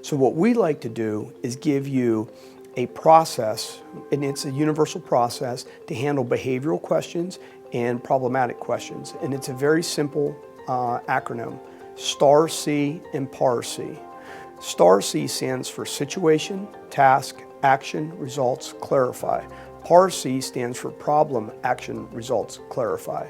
So what we like to do is give you a process, and it's a universal process to handle behavioral questions and problematic questions. And it's a very simple acronym, STAR-C and PAR-C. STAR-C stands for situation, task, action, results, clarify. PAR-C stands for problem, action, results, clarify.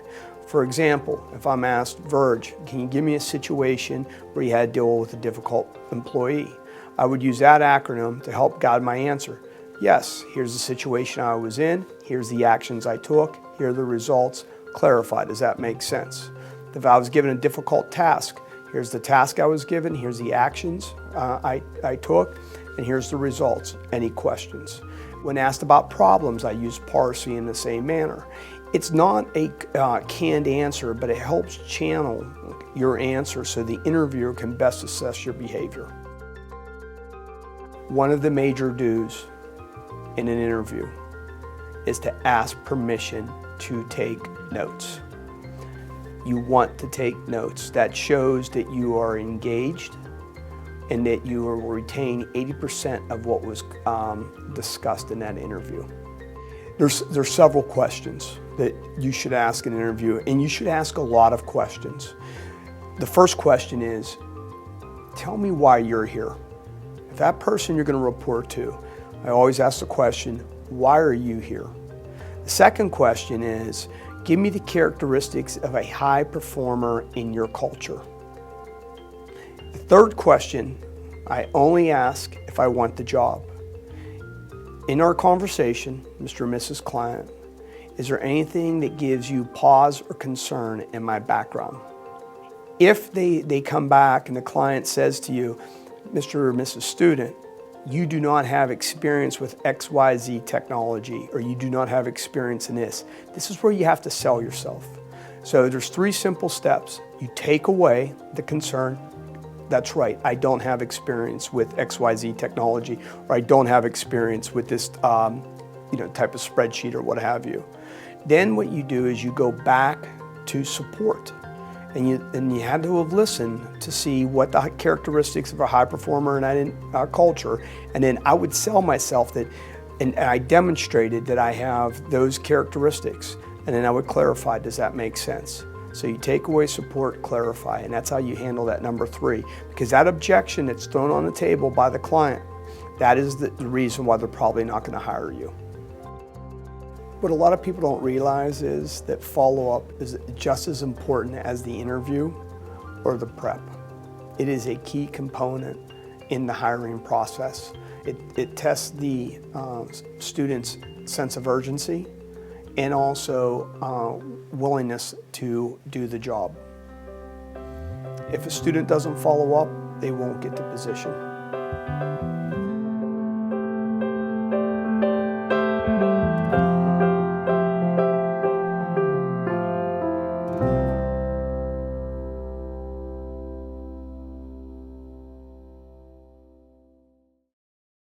For example, if I'm asked, Verge, can you give me a situation where you had to deal with a difficult employee? I would use that acronym to help guide my answer. Yes, here's the situation I was in, here's the actions I took, here are the results, clarify. Does that make sense? If I was given a difficult task, here's the task I was given, here's the actions I took, and here's the results. Any questions? When asked about problems, I use PAR-C in the same manner. It's not a canned answer, but it helps channel your answer so the interviewer can best assess your behavior. One of the major do's in an interview is to ask permission to take notes. You want to take notes. That shows that you are engaged and that you will retain 80% of what was discussed in that interview. There's several questions that you should ask in an interview, and you should ask a lot of questions. The first question is, tell me why you're here. If that person you're going to report to, I always ask the question, why are you here? The second question is, give me the characteristics of a high performer in your culture. The third question, I only ask if I want the job. In our conversation, Mr. and Mrs. Client, is there anything that gives you pause or concern in my background? If they come back and the client says to you, Mr. or Mrs. Student, you do not have experience with XYZ technology, or you do not have experience in this. This is where you have to sell yourself. So there's 3 simple steps. You take away the concern. That's right, I don't have experience with XYZ technology, or I don't have experience with this type of spreadsheet or what have you. Then what you do is you go back to support. And you had to have listened to see what the characteristics of a high performer in our culture, and then I would sell myself that, and I demonstrated that I have those characteristics, and then I would clarify, does that make sense? So you take away support, clarify, and that's how you handle that number 3, because that objection that's thrown on the table by the client, that is the reason why they're probably not going to hire you. What a lot of people don't realize is that follow-up is just as important as the interview or the prep. It is a key component in the hiring process. It tests the student's sense of urgency and also willingness to do the job. If a student doesn't follow up, they won't get the position.